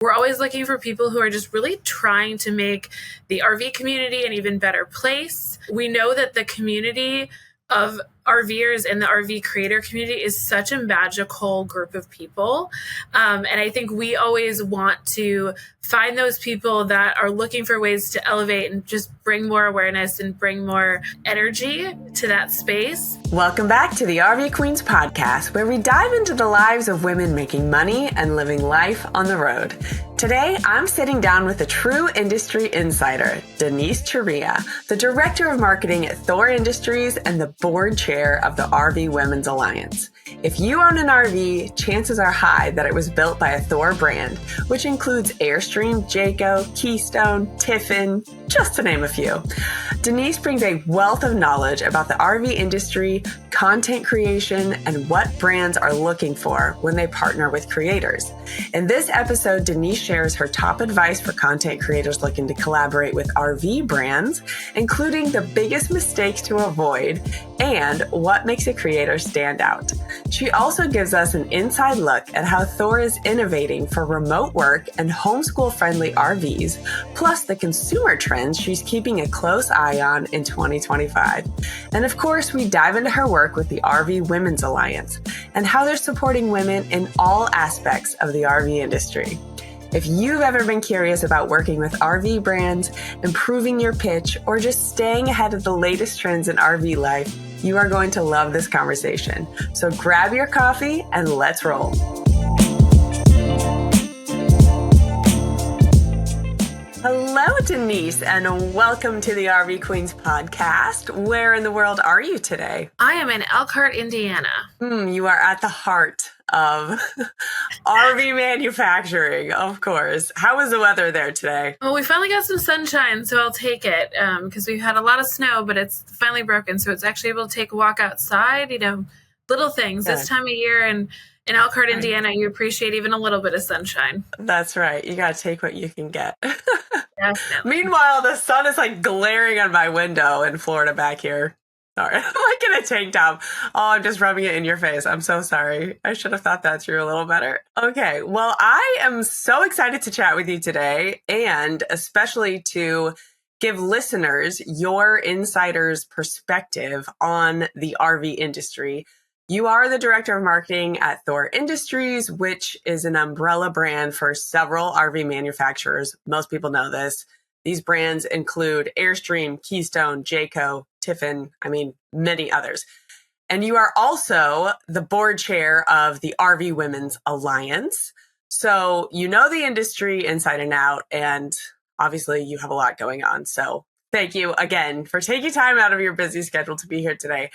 We're always looking for people who are just really trying to make the RV community an even better place. We know that the community of RVers and the RV creator community is such a magical group of people. And I think we always want to find those people that are looking for ways to elevate and just bring more awareness and bring more energy to that space. Welcome back to the RV Queens podcast, where we dive into the lives of women making money and living life on the road. Today, I'm sitting down with a true industry insider, Denise Chariya, the Director of Marketing at Thor Industries and the Board Chair of the RV Women's Alliance. If you own an RV, chances are high that it was built by a Thor brand, which includes Airstream, Jayco, Keystone, Tiffin, just to name a few. Denise brings a wealth of knowledge about the RV industry, content creation, and what brands are looking for when they partner with creators. In this episode, Denise shares her top advice for content creators looking to collaborate with RV brands, including the biggest mistakes to avoid and what makes a creator stand out. She also gives us an inside look at how Thor is innovating for remote work and homeschool-friendly RVs, plus the consumer trends she's keeping a close eye on in 2025. And of course, we dive into her work with the RV Women's Alliance and how they're supporting women in all aspects of the RV industry. If you've ever been curious about working with RV brands, improving your pitch, or just staying ahead of the latest trends in RV life, you are going to love this conversation. So grab your coffee and let's roll. Hello, Denise, and welcome to the RV Queens podcast. Where in the world are you today? I am in Elkhart, Indiana. You are at the heart of RV manufacturing, of course. How was the weather there today? Well, we finally got some sunshine, so I'll take it because we've had a lot of snow, but it's finally broken. So it's actually able to take a walk outside, little things. Good. This time of year and in Elkhart, Indiana, you appreciate even a little bit of sunshine. That's right. You got to take what you can get. Definitely. Meanwhile, the sun is like glaring on my window in Florida back here. Sorry, I'm like in a tank top. Oh, I'm just rubbing it in your face. I'm so sorry. I should have thought that through a little better. Okay, well, I am so excited to chat with you today, and especially to give listeners your insider's perspective on the RV industry. You are the Director of Marketing at Thor Industries, which is an umbrella brand for several RV manufacturers. Most people know this. These brands include Airstream, Keystone, Jayco, Tiffin, many others. And you are also the board chair of the RV Women's Alliance. So you know the industry inside and out, and obviously you have a lot going on. So thank you again for taking time out of your busy schedule to be here today.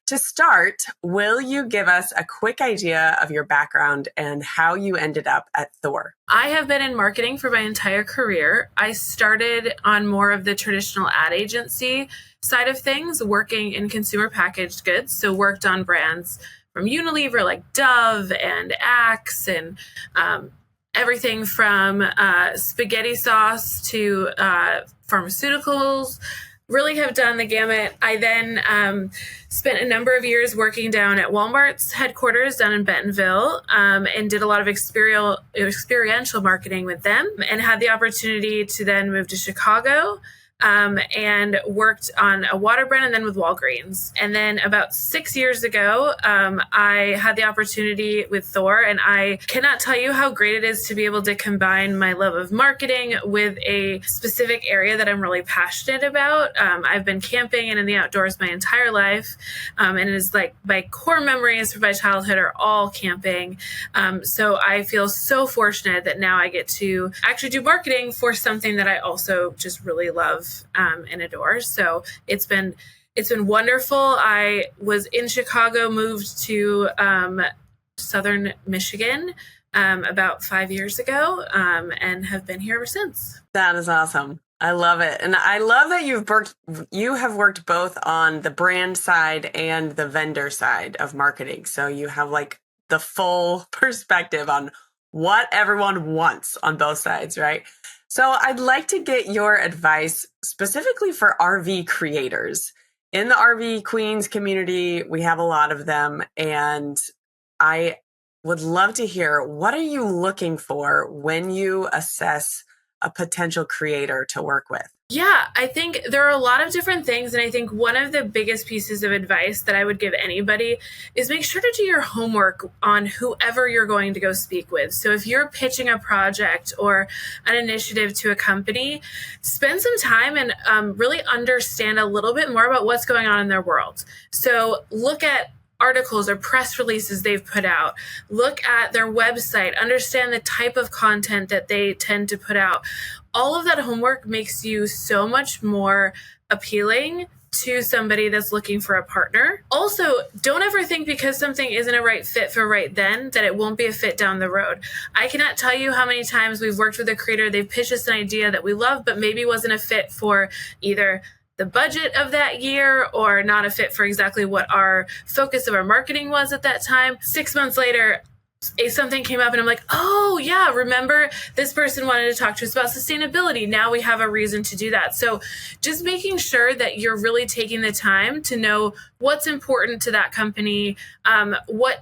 To start, will you give us a quick idea of your background and how you ended up at Thor? I have been in marketing for my entire career. I started on more of the traditional ad agency side of things, working in consumer packaged goods. So worked on brands from Unilever like Dove and Axe and everything from spaghetti sauce to pharmaceuticals. Really have done the gamut. I then spent a number of years working down at Walmart's headquarters down in Bentonville and did a lot of experiential marketing with them and had the opportunity to then move to Chicago and worked on a water brand and then with Walgreens. And then about 6 years ago, I had the opportunity with Thor, and I cannot tell you how great it is to be able to combine my love of marketing with a specific area that I'm really passionate about. I've been camping and in the outdoors my entire life, and it is like my core memories from my childhood are all camping. So I feel so fortunate that now I get to actually do marketing for something that I also just really love and adore. So it's been wonderful. I was in Chicago, moved to Southern Michigan about 5 years ago, and have been here ever since. That is awesome. I love it. And I love that you have worked both on the brand side and the vendor side of marketing. So you have like the full perspective on what everyone wants on both sides, right? So I'd like to get your advice specifically for RV creators. In the RV Queens community, we have a lot of them, and I would love to hear, what are you looking for when you assess a potential creator to work with? Yeah, I think there are a lot of different things. And I think one of the biggest pieces of advice that I would give anybody is make sure to do your homework on whoever you're going to go speak with. So if you're pitching a project or an initiative to a company, spend some time and really understand a little bit more about what's going on in their world. So look at articles or press releases they've put out, look at their website, understand the type of content that they tend to put out. All of that homework makes you so much more appealing to somebody that's looking for a partner. Also, don't ever think because something isn't a right fit for right then that it won't be a fit down the road. I cannot tell you how many times we've worked with a creator, they've pitched us an idea that we love, but maybe wasn't a fit for either the budget of that year or not a fit for exactly what our focus of our marketing was at that time. 6 months later, something came up and I'm like, oh yeah, remember this person wanted to talk to us about sustainability. Now we have a reason to do that. So just making sure that you're really taking the time to know what's important to that company, look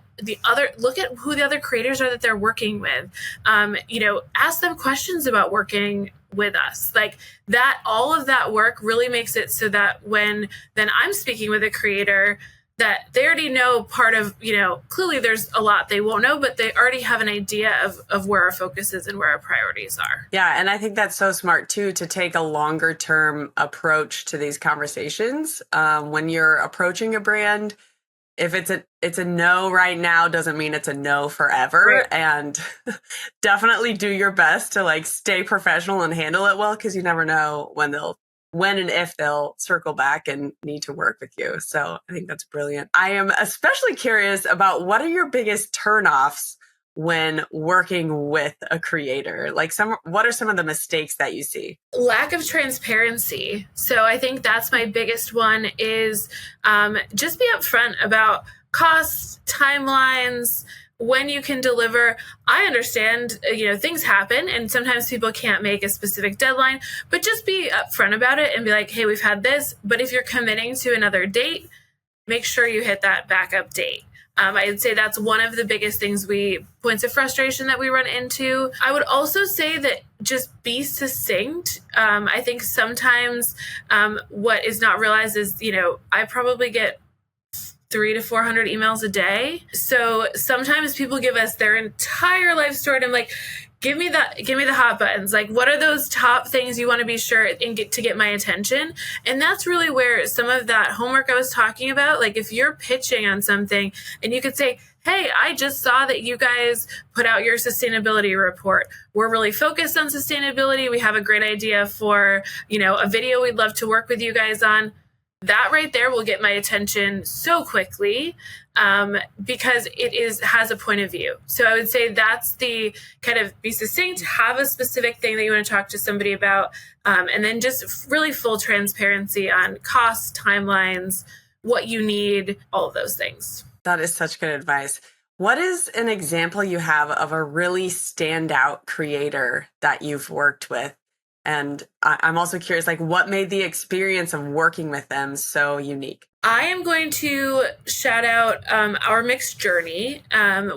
at who the other creators are that they're working with. Ask them questions about working with us. Like that, all of that work really makes it so that when then I'm speaking with a creator, that they already know part of, clearly there's a lot they won't know, but they already have an idea of where our focus is and where our priorities are. Yeah. And I think that's so smart too, to take a longer term approach to these conversations. When you're approaching a brand, if it's a no right now doesn't mean it's a no forever. Right. And definitely do your best to stay professional and handle it well, because you never know when and if they'll circle back and need to work with you. So I think that's brilliant. I am especially curious about, what are your biggest turnoffs when working with a creator? What are some of the mistakes that you see? Lack of transparency. So I think that's my biggest one is just be upfront about costs, timelines, when you can deliver. I understand, things happen and sometimes people can't make a specific deadline, but just be upfront about it and be like, hey, we've had this, but if you're committing to another date, make sure you hit that backup date. I'd say that's one of the biggest points of frustration that we run into. I would also say that just be succinct. I think sometimes what is not realized is, I probably get 300 to 400 emails a day. So sometimes people give us their entire life story and I'm like, give me the hot buttons. Like, what are those top things you want to be sure and get to get my attention? And that's really where some of that homework I was talking about, like if you're pitching on something and you could say, hey, I just saw that you guys put out your sustainability report. We're really focused on sustainability. We have a great idea for, a video we'd love to work with you guys on. That right there will get my attention so quickly because it has a point of view. So I would say that's the kind of be succinct, have a specific thing that you want to talk to somebody about, and then just really full transparency on costs, timelines, what you need, all of those things. That is such good advice. What is an example you have of a really standout creator that you've worked with? And I'm also curious, what made the experience of working with them so unique? I am going to shout out Our Mixed Journey,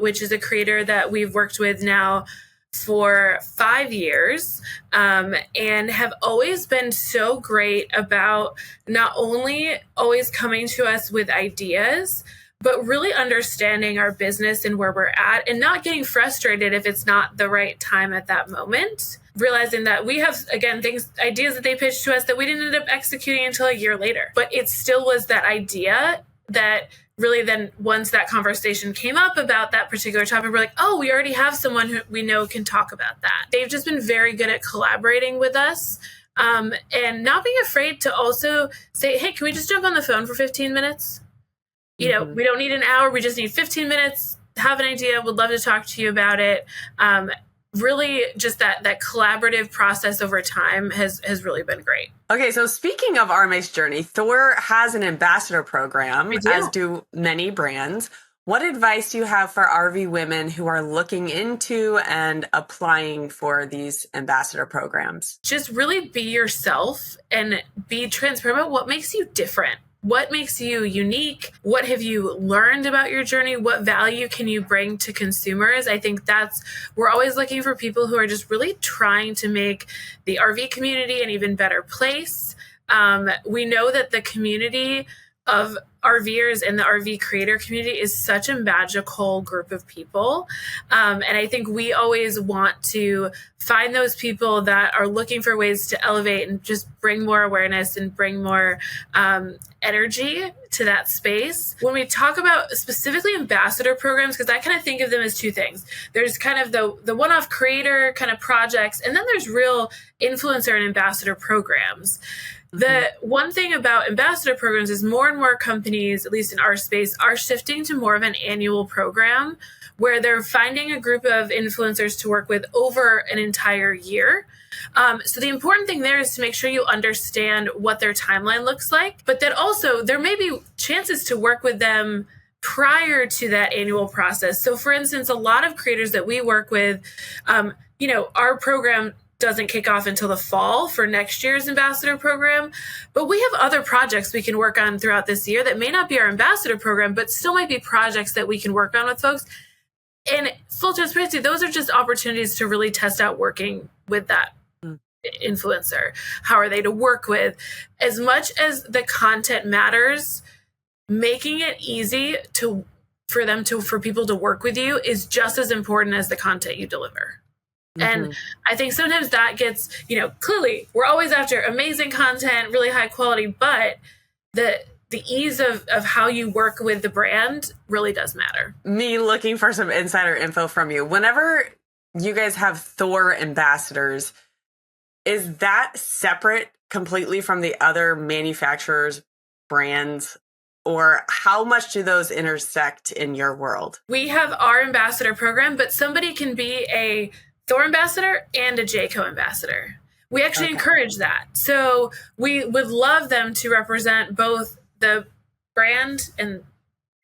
which is a creator that we've worked with now for 5 years and have always been so great about not only always coming to us with ideas, but really understanding our business and where we're at and not getting frustrated if it's not the right time at that moment. Realizing that we have, again, ideas that they pitched to us that we didn't end up executing until a year later. But it still was that idea that really then once that conversation came up about that particular topic, we're like, oh, we already have someone who we know can talk about that. They've just been very good at collaborating with us and not being afraid to also say, hey, can we just jump on the phone for 15 minutes? We don't need an hour. We just need 15 minutes. Have an idea. Would love to talk to you about it. Really just that collaborative process over time has really been great. Okay, so speaking of Our Mixed Journey, Thor has an ambassador program, as do many brands. What advice do you have for RV women who are looking into and applying for these ambassador programs? Just really be yourself and be transparent about what makes you different. what makes you unique? What have you learned about your journey? What value can you bring to consumers? I think we're always looking for people who are just really trying to make the RV community an even better place. We know that the community of RVers and the RV creator community is such a magical group of people. And I think we always want to find those people that are looking for ways to elevate and just bring more awareness and bring more energy to that space. When we talk about specifically ambassador programs, because I kind of think of them as two things. There's kind of the one-off creator kind of projects, and then there's real influencer and ambassador programs. The one thing about ambassador programs is more and more companies, at least in our space, are shifting to more of an annual program where they're finding a group of influencers to work with over an entire year. So the important thing there is to make sure you understand what their timeline looks like, but that also there may be chances to work with them prior to that annual process. So for instance, a lot of creators that we work with, our program doesn't kick off until the fall for next year's ambassador program. But we have other projects we can work on throughout this year that may not be our ambassador program, but still might be projects that we can work on with folks. And full transparency, those are just opportunities to really test out working with that influencer. How are they to work with? As much as the content matters, making it easy for people to work with you is just as important as the content you deliver. And I think sometimes that gets, clearly we're always after amazing content, really high quality, but the ease of how you work with the brand really does matter. Me looking for some insider info from you. Whenever you guys have Thor ambassadors, is that separate completely from the other manufacturers' brands? Or how much do those intersect in your world? We have our ambassador program, but somebody can be a Thor ambassador and a Jayco ambassador. We actually encourage that. So we would love them to represent both the brand and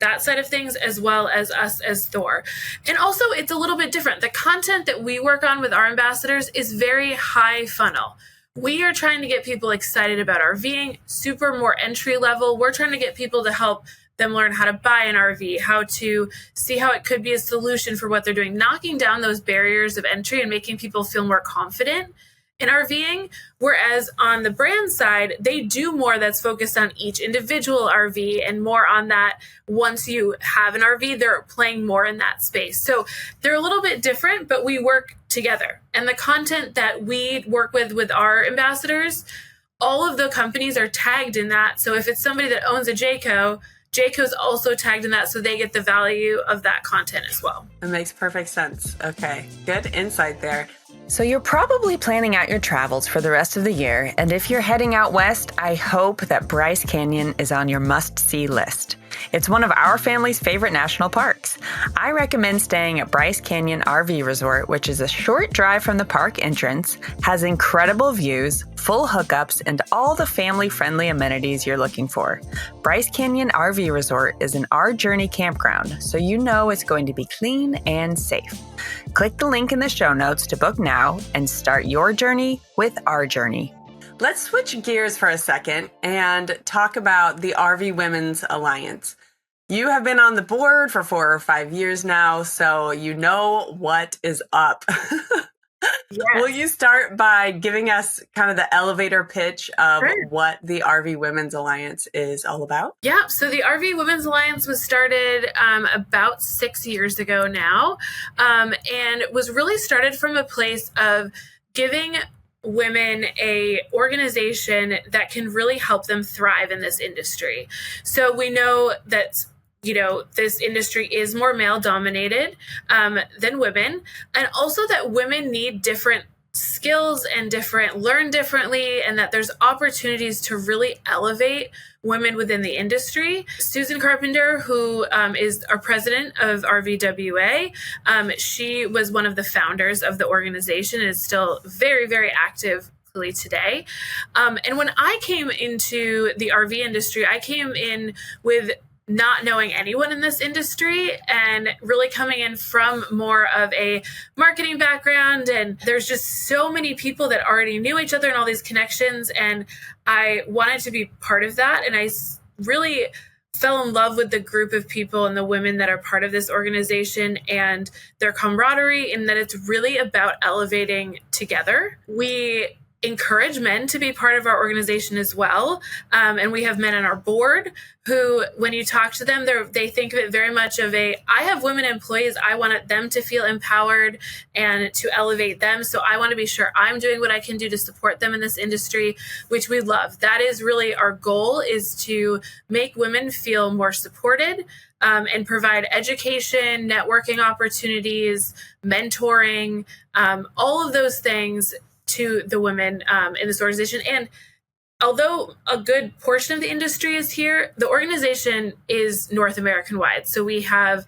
that side of things, as well as us as Thor. And also it's a little bit different. The content that we work on with our ambassadors is very high funnel. We are trying to get people excited about RVing, super more entry level. We're trying to get people to help them learn how to buy an RV, how to see how it could be a solution for what they're doing, knocking down those barriers of entry and making people feel more confident in RVing. Whereas on the brand side, they do more that's focused on each individual RV and more on that once you have an RV, they're playing more in that space. So they're a little bit different, but we work together. And the content that we work with our ambassadors, all of the companies are tagged in that. So if it's somebody that owns a Jayco's also tagged in that, so they get the value of that content as well. It makes perfect sense. Okay, good insight there. So you're probably planning out your travels for the rest of the year, and if you're heading out west, I hope that Bryce Canyon is on your must-see list. It's one of our family's favorite national parks. I recommend staying at Bryce Canyon RV Resort, which is a short drive from the park entrance, has incredible views, full hookups, and all the family-friendly amenities you're looking for. Bryce Canyon RV Resort is an Our Journey campground, so you know it's going to be clean and safe. Click the link in the show notes to book now and start your journey with Our Journey. Let's switch gears for a second and talk about the RV Women's Alliance. You have been on the board for 4 or 5 years now, so you know what is up. Yes. Will you start by giving us kind of the elevator pitch of what the RV Women's Alliance is all about? Yeah, so the RV Women's Alliance was started about 6 years ago now, and was really started from a place of giving women a organization that can really help them thrive in this industry. So we know that this industry is more male dominated than women, and also that women need different skills and learn differently, and that there's opportunities to really elevate women within the industry. Susan Carpenter, who is our president of RVWA, she was one of the founders of the organization and is still very, very active today. And when I came into the RV industry, I came in with not knowing anyone in this industry and really coming in from more of a marketing background. And there's just so many people that already knew each other and all these connections. And I wanted to be part of that. And I really fell in love with the group of people and the women that are part of this organization and their camaraderie, and that it's really about elevating together. We encourage men to be part of our organization as well. And we have men on our board who, when you talk to them, they think of it very much of I have women employees. I want them to feel empowered and to elevate them. So I want to be sure I'm doing what I can do to support them in this industry, which we love. That is really our goal, is to make women feel more supported, and provide education, networking opportunities, mentoring, all of those things to the women in this organization. And although a good portion of the industry is here, the organization is North American wide. So we have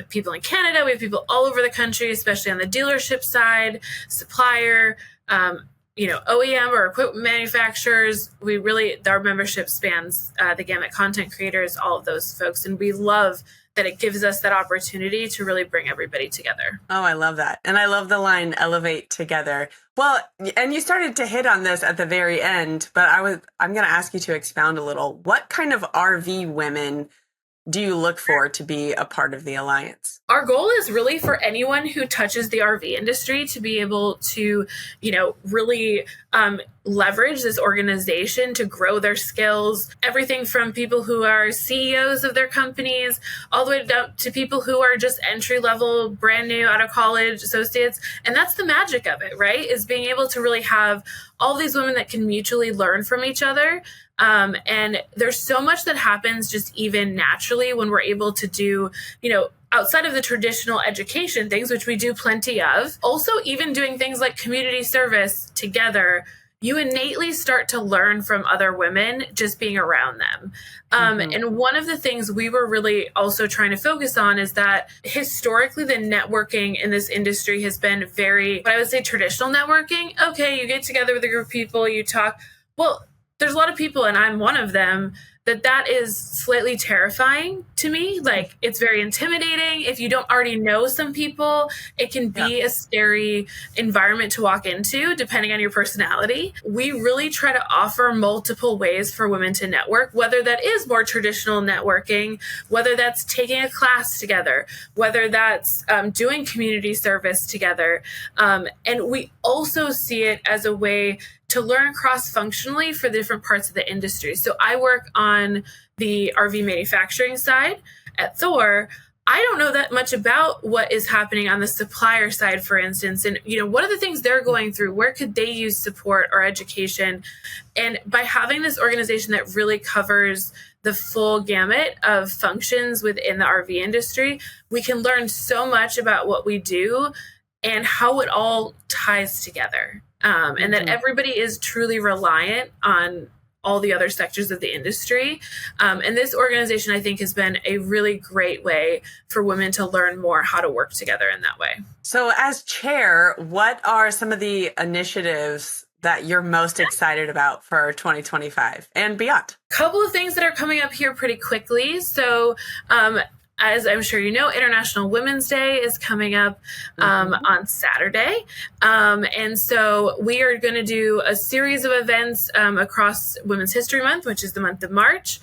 people in Canada, we have people all over the country, especially on the dealership side, supplier, OEM or equipment manufacturers. Our membership spans the gamut, content creators, all of those folks. And we love that it gives us that opportunity to really bring everybody together. Oh, I love that. And I love the line, elevate together. Well, and you started to hit on this at the very end, but I'm going to ask you to expound a little. What kind of RV women do you look for to be a part of the Alliance? Our goal is really for anyone who touches the RV industry to be able to, really leverage this organization to grow their skills. Everything from people who are CEOs of their companies, all the way down to people who are just entry-level, brand new, out of college associates. And that's the magic of it, right? Is being able to really have all these women that can mutually learn from each other. And there's so much that happens just even naturally when we're able to do, outside of the traditional education things, which we do plenty of. Also, even doing things like community service together, you innately start to learn from other women just being around them. And one of the things we were really also trying to focus on is that historically the networking in this industry has been very, what I would say, traditional networking. Okay, you get together with a group of people, you talk. Well, there's a lot of people, and I'm one of them, that is slightly terrifying to me. Like, it's very intimidating. If you don't already know some people, it can be a scary environment to walk into, depending on your personality. We really try to offer multiple ways for women to network, whether that is more traditional networking, whether that's taking a class together, whether that's doing community service together. And we also see it as a way to learn cross-functionally for the different parts of the industry. So I work on the RV manufacturing side at Thor. I don't know that much about what is happening on the supplier side, for instance, and what are the things they're going through? Where could they use support or education? And by having this organization that really covers the full gamut of functions within the RV industry, we can learn so much about what we do and how it all ties together. And that everybody is truly reliant on all the other sectors of the industry. And this organization, I think, has been a really great way for women to learn more how to work together in that way. So as chair, what are some of the initiatives that you're most excited about for 2025 and beyond? Couple of things that are coming up here pretty quickly. So, as I'm sure you know, International Women's Day is coming up on Saturday. And so we are going to do a series of events across Women's History Month, which is the month of March.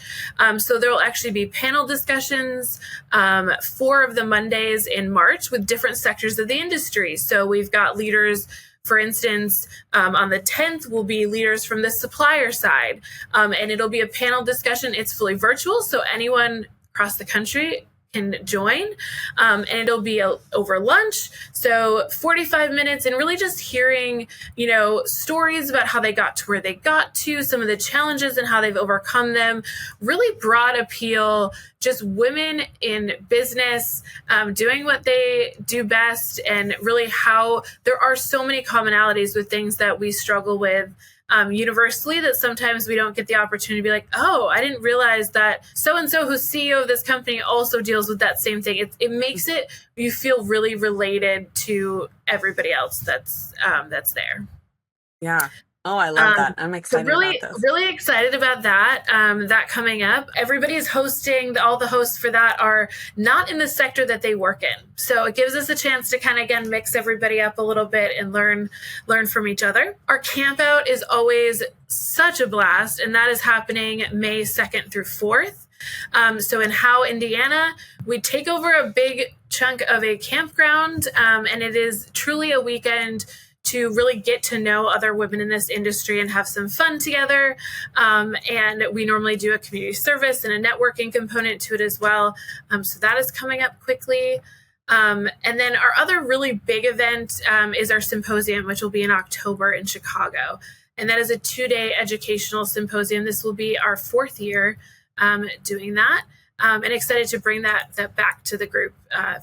So there will actually be panel discussions 4 of the Mondays in March with different sectors of the industry. So we've got leaders. For instance, on the 10th will be leaders from the supplier side, and it'll be a panel discussion. It's fully virtual, so anyone across the country can join, and it'll be over lunch. So 45 minutes and really just hearing, stories about how they got to where they got to, some of the challenges and how they've overcome them. Really broad appeal, just women in business, doing what they do best, and really how there are so many commonalities with things that we struggle with universally, that sometimes we don't get the opportunity to be like, oh, I didn't realize that so-and-so who's CEO of this company also deals with that same thing. It makes it, you feel really related to everybody else that's there. Yeah. Oh, I love that. I'm So excited about really, this. really excited about that. That coming up. Everybody is hosting. All the hosts for that are not in the sector that they work in. So it gives us a chance to kind of, again, mix everybody up a little bit and learn from each other. Our campout is always such a blast, and that is happening May 2nd through 4th. So in Howe, Indiana, we take over a big chunk of a campground, and it is truly a weekend to really get to know other women in this industry and have some fun together. And we normally do a community service and a networking component to it as well. So that is coming up quickly. And then our other really big event is our symposium, which will be in October in Chicago. And that is a 2-day educational symposium. This will be our 4th year doing that. And excited to bring that back to the group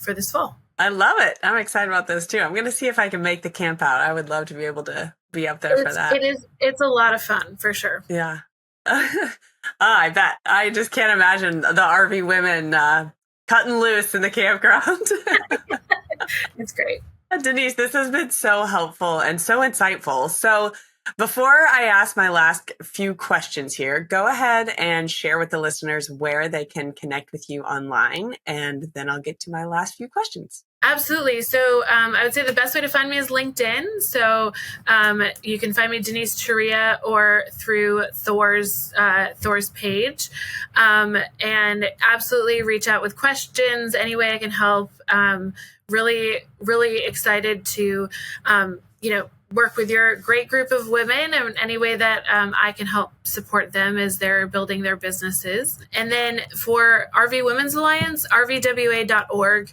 for this fall. I love it. I'm excited about this too. I'm going to see if I can make the camp out. I would love to be able to be up there for that. It's a lot of fun for sure. Yeah. I bet. I just can't imagine the RV women cutting loose in the campground. It's great. Denise, this has been so helpful and so insightful. So before I ask my last few questions here, go ahead and share with the listeners where they can connect with you online, and then I'll get to my last few questions. Absolutely. So I would say the best way to find me is LinkedIn. So you can find me Denise Chariya or through Thor's page, and absolutely reach out with questions any way I can help. Really, really excited to work with your great group of women in any way that I can help support them as they're building their businesses. And then for RV Women's Alliance, rvwa.org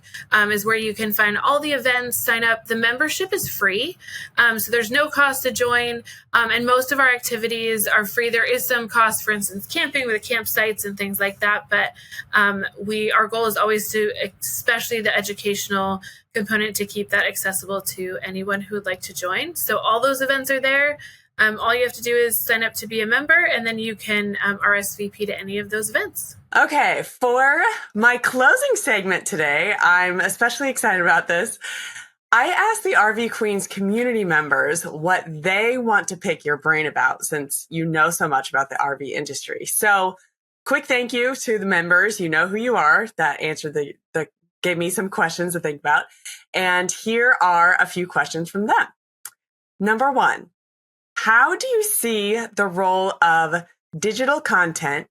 is where you can find all the events, sign up. The membership is free, so there's no cost to join, and most of our activities are free. There is some cost, for instance, camping with the campsites and things like that, but our goal is always to, especially the educational component, to keep that accessible to anyone who would like to join. So all those events are there. All you have to do is sign up to be a member, and then you can RSVP to any of those events. Okay, for my closing segment today, I'm especially excited about this. I asked the RV Queens community members what they want to pick your brain about, since you know so much about the RV industry. So quick thank you to the members. You know who you are, that answered gave me some questions to think about. And here are a few questions from them. Number 1, how do you see the role of digital content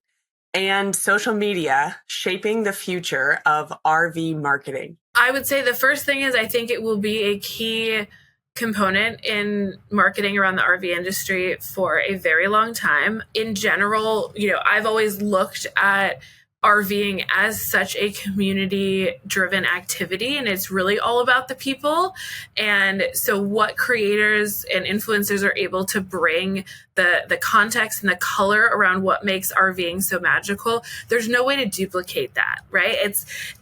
and social media shaping the future of RV marketing? I would say the first thing is I think it will be a key component in marketing around the RV industry for a very long time. In general, I've always looked at RVing as such a community-driven activity, and it's really all about the people. And so what creators and influencers are able to bring the context and the color around what makes RVing so magical, there's no way to duplicate that, right?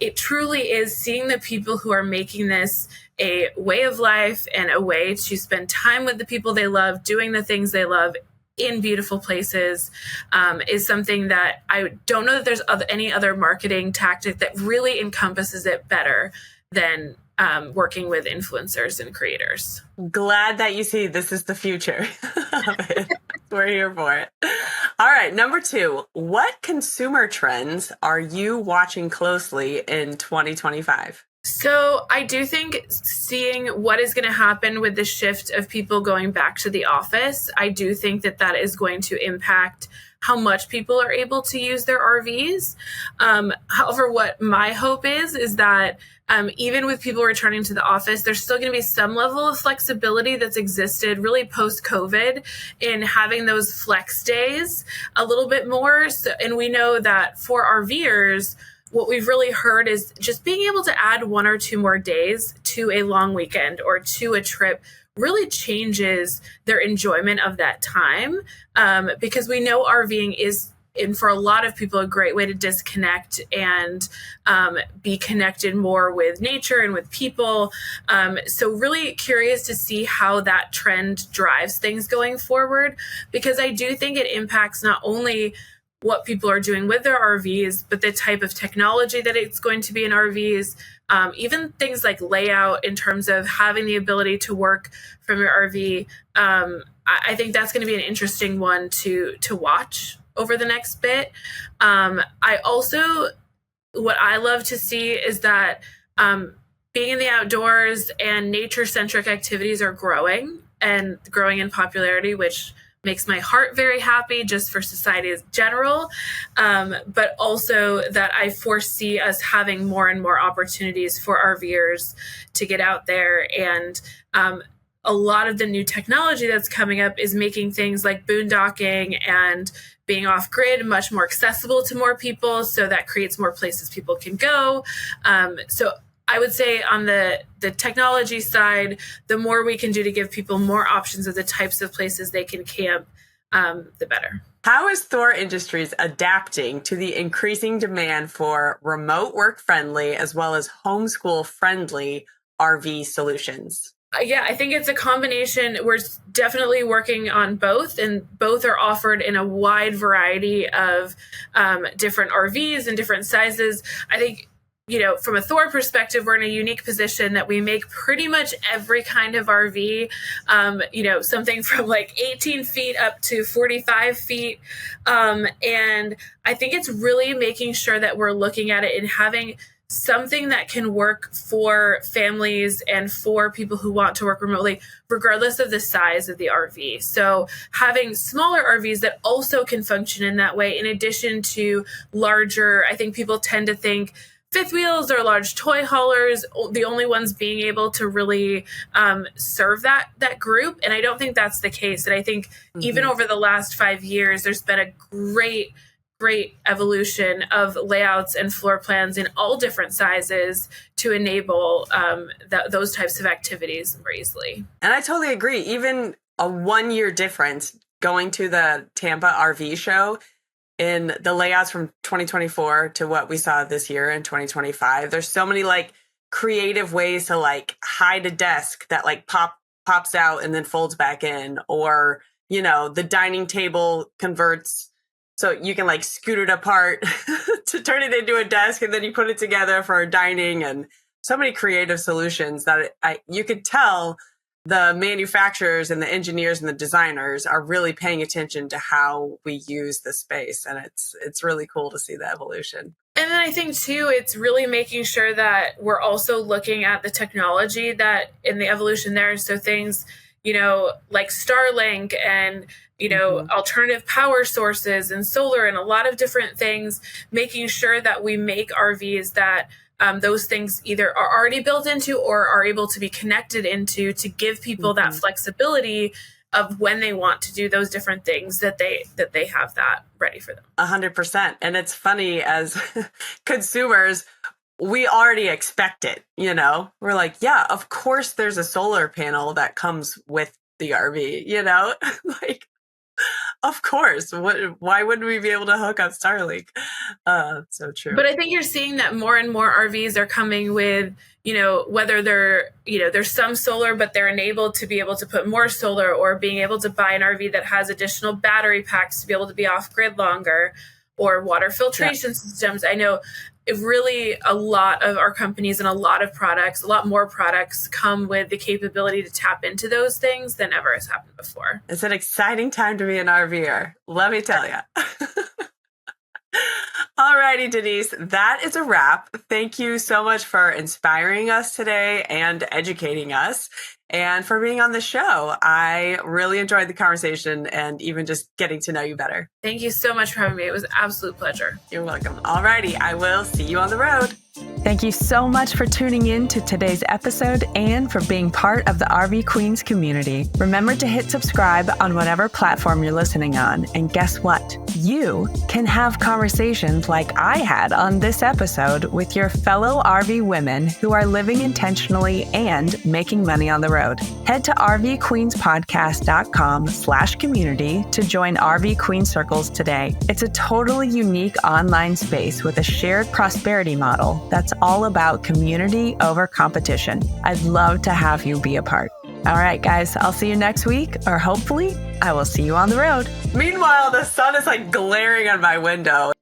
It truly is seeing the people who are making this a way of life and a way to spend time with the people they love, doing the things they love in beautiful places, is something that I don't know that there's any other marketing tactic that really encompasses it better than working with influencers and creators. Glad that you see this is the future of it. We're here for it. All right, number 2, what consumer trends are you watching closely in 2025? So I do think seeing what is going to happen with the shift of people going back to the office, I do think that is going to impact how much people are able to use their RVs. However, what my hope is that even with people returning to the office, there's still going to be some level of flexibility that's existed really post-COVID in having those flex days a little bit more. So, and we know that for RVers, what we've really heard is just being able to add 1 or 2 more days to a long weekend or to a trip really changes their enjoyment of that time, because we know RVing is, and for a lot of people, a great way to disconnect and be connected more with nature and with people. So really curious to see how that trend drives things going forward, because I do think it impacts not only what people are doing with their RVs, but the type of technology that it's going to be in RVs, even things like layout in terms of having the ability to work from your RV. I think that's going to be an interesting one to watch over the next bit. I also, what I love to see is that being in the outdoors and nature-centric activities are growing in popularity, which makes my heart very happy just for society as general, but also that I foresee us having more and more opportunities for RVers to get out there. And a lot of the new technology that's coming up is making things like boondocking and being off grid much more accessible to more people. So that creates more places people can go. So I would say on the technology side, the more we can do to give people more options of the types of places they can camp, the better. How is Thor Industries adapting to the increasing demand for remote work friendly as well as homeschool friendly RV solutions? Yeah, I think it's a combination. We're definitely working on both, and both are offered in a wide variety of different RVs and different sizes. I think, from a Thor perspective, we're in a unique position that we make pretty much every kind of RV, something from like 18 feet up to 45 feet. And I think it's really making sure that we're looking at it and having something that can work for families and for people who want to work remotely, regardless of the size of the RV. So having smaller RVs that also can function in that way, in addition to larger, I think people tend to think fifth wheels or large toy haulers, the only ones being able to really serve that group. And I don't think that's the case. And I think even over the last 5 years, there's been a great evolution of layouts and floor plans in all different sizes to enable those types of activities more easily. And I totally agree. Even a 1 year difference going to the Tampa RV show in the layouts from 2024 to what we saw this year in 2025. There's so many like creative ways to like hide a desk that like pops out and then folds back in, or, the dining table converts so you can like scoot it apart to turn it into a desk, and then you put it together for dining, and so many creative solutions that you could tell the manufacturers and the engineers and the designers are really paying attention to how we use the space. And it's really cool to see the evolution. And then I think too, it's really making sure that we're also looking at the technology that in the evolution there. So things, like Starlink and, alternative power sources and solar and a lot of different things, making sure that we make RVs that those things either are already built into or are able to be connected into, to give people that flexibility of when they want to do those different things, that they have that ready for them. 100%. And it's funny, as consumers, we already expect it, We're like, yeah, of course there's a solar panel that comes with the RV, like, of course. Why wouldn't we be able to hook up Starlink? So true. But I think you're seeing that more and more RVs are coming with, whether they're, there's some solar, but they're enabled to be able to put more solar, or being able to buy an RV that has additional battery packs to be able to be off grid longer, or water filtration systems. I know really a lot of our companies and a lot more products come with the capability to tap into those things than ever has happened before. It's an exciting time to be an RVer, let me tell you. Alrighty, Denise, that is a wrap. Thank you so much for inspiring us today and educating us, and for being on the show. I really enjoyed the conversation and even just getting to know you better. Thank you so much for having me. It was an absolute pleasure. You're welcome. Alrighty, I will see you on the road. Thank you so much for tuning in to today's episode and for being part of the RV Queens community. Remember to hit subscribe on whatever platform you're listening on. And guess what? You can have conversations like I had on this episode with your fellow RV women who are living intentionally and making money on the road. Head to rvqueenspodcast.com/community to join RV Queen Circles today. It's a totally unique online space with a shared prosperity model that's all about community over competition. I'd love to have you be a part. All right, guys, I'll see you next week, or hopefully I will see you on the road. Meanwhile, the sun is like glaring on my window.